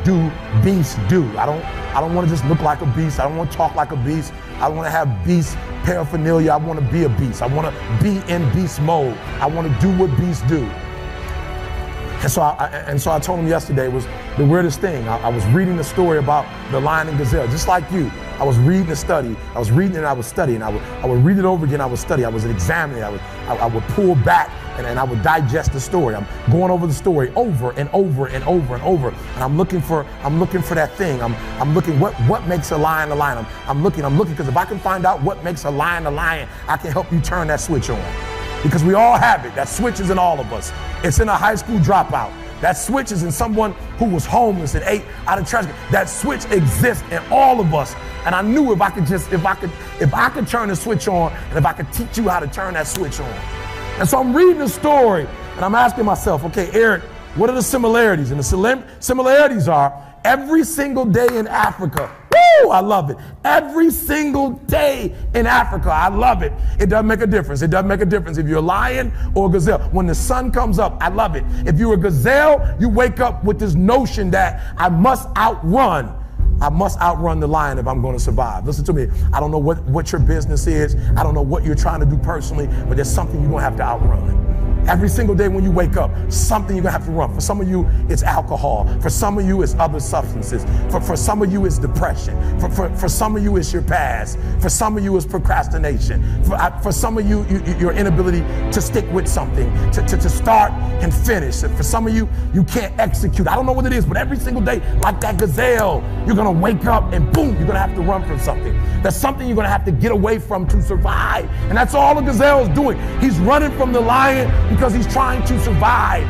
do beasts do. I don't want to just look like a beast. I don't want to talk like a beast. I want to have beast paraphernalia. I want to be a beast. I want to be in beast mode. I want to do what beasts do. And so I told him yesterday was the weirdest thing. I was reading the story about the lion and gazelle, just like you. I was reading the study. I was reading and I was studying. I would read it over again. I would study. I was examining. I would pull back and I would digest the story. I'm going over the story over and over and over and over. And I'm looking for that thing. I'm looking what makes a lion a lion. I'm looking because if I can find out what makes a lion, I can help you turn that switch on. Because we all have it. That switch is in all of us. It's in a high school dropout. That switch is in someone who was homeless and ate out of trash. That switch exists in all of us. And I knew if I could turn the switch on, and if I could teach you how to turn that switch on. And so I'm reading the story and I'm asking myself, okay, Eric, what are the similarities? And the similarities are every single day in Africa. Woo, I love it. Every single day in Africa, I love it. It doesn't make a difference. It doesn't make a difference if you're a lion or a gazelle. When the sun comes up, I love it. If you're a gazelle, you wake up with this notion that I must outrun the lion if I'm going to survive. Listen to me. I don't know what your business is. I don't know what you're trying to do personally, but there's something you're going to have to outrun. Every single day when you wake up, something you're gonna have to run. For some of you, it's alcohol. For some of you, it's other substances. For some of you, it's depression. For some of you, it's your past. For some of you, it's procrastination. For some of you, your inability to stick with something, to start and finish. For some of you, you can't execute. I don't know what it is, but every single day, like that gazelle, you're gonna wake up and boom, you're gonna have to run from something. That's something you're gonna have to get away from to survive. And that's all the gazelle is doing. He's running from the lion because he's trying to survive.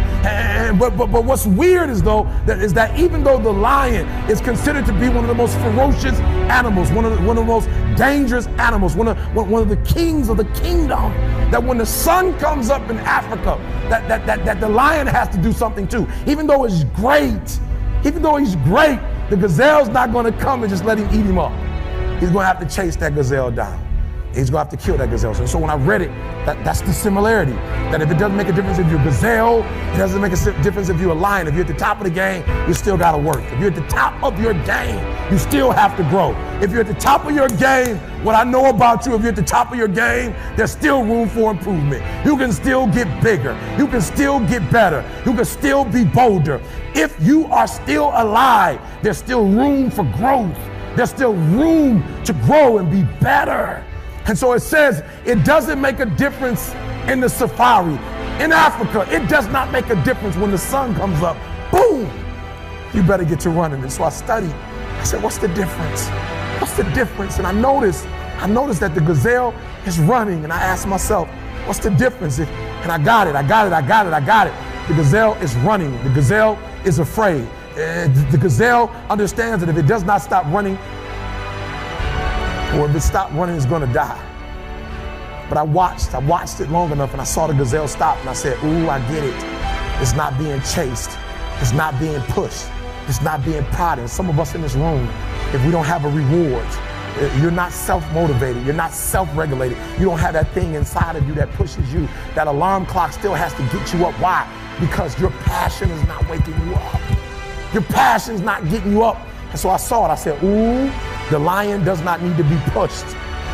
But what's weird is that even though the lion is considered to be one of the most ferocious animals, one of the most dangerous animals, one of the kings of the kingdom, that when the sun comes up in Africa, that the lion has to do something too. Even though he's great, the gazelle's not going to come and just let him eat him up. He's going to have to chase that gazelle down. He's going to have to kill that gazelle. So when I read it, that's the similarity. That if it doesn't make a difference if you're a gazelle, it doesn't make a difference if you're a lion. If you're at the top of the game, you still got to work. If you're at the top of your game, you still have to grow. If you're at the top of your game, what I know about you, if you're at the top of your game, there's still room for improvement. You can still get bigger. You can still get better. You can still be bolder. If you are still alive, there's still room for growth. There's still room to grow and be better. And so it says it doesn't make a difference in the safari. In Africa, it does not make a difference when the sun comes up. Boom! You better get to running. And so I studied. I said, what's the difference? What's the difference? And I noticed that the gazelle is running. And I asked myself, what's the difference? And I got it. The gazelle is running. The gazelle is afraid. The gazelle understands that if it does not stop running, or if it stopped running, it's going to die. But I watched it long enough and I saw the gazelle stop and I said, ooh, I get it. It's not being chased. It's not being pushed. It's not being prodded. Some of us in this room, if we don't have a reward, you're not self-motivated. You're not self-regulated. You don't have that thing inside of you that pushes you. That alarm clock still has to get you up. Why? Because your passion is not waking you up. Your passion is not getting you up. And so I saw it. I said, ooh, the lion does not need to be pushed.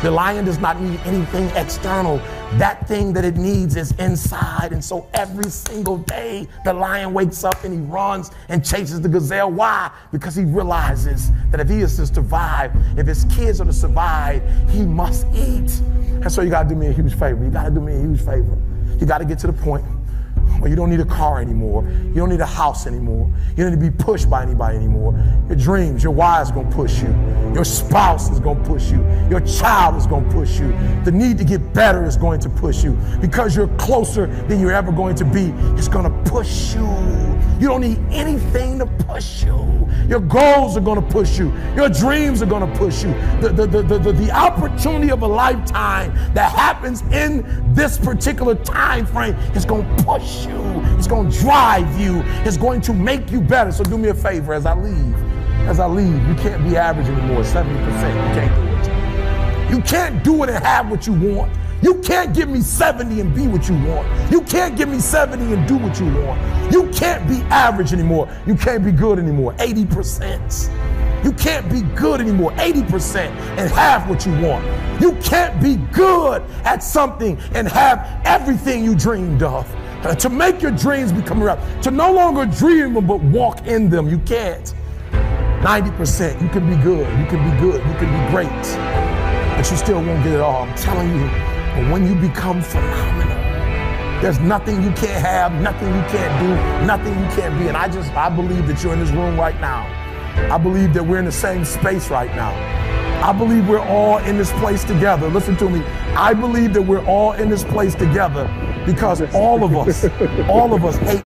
The lion does not need anything external. That thing that it needs is inside. And so every single day, the lion wakes up and he runs and chases the gazelle. Why? Because he realizes that if he is to survive, if his kids are to survive, he must eat. And so you got to do me a huge favor. You got to do me a huge favor. You got to get to the point where you don't need a car anymore. You don't need a house anymore. You don't need to be pushed by anybody anymore. Your dreams, your wife is going to push you. Your spouse is going to push you. Your child is going to push you. The need to get better is going to push you. Because you're closer than you're ever going to be, it's going to push you. You don't need anything to push you. Your goals are going to push you. Your dreams are going to push you. The opportunity of a lifetime that happens in this particular time frame is going to push you. It's going to drive you. It's going to make you better. So do me a favor as I leave. You can't be average anymore, 70%. You can't do it. You can't do it and have what you want. You can't give me 70 and be what you want. You can't give me 70 and do what you want. You can't be average anymore. You can't be good anymore. 80%. You can't be good anymore. 80% and have what you want. You can't be good at something and have everything you dreamed of. To make your dreams become reality. To no longer dream them but walk in them. You can't. 90%. You can be good. You can be good. You can be great. But you still won't get it all. I'm telling you. But when you become phenomenal, there's nothing you can't have, nothing you can't do, nothing you can't be. And I believe that you're in this room right now. I believe that we're in the same space right now. I believe we're all in this place together. Listen to me. I believe that we're all in this place together because all of us hate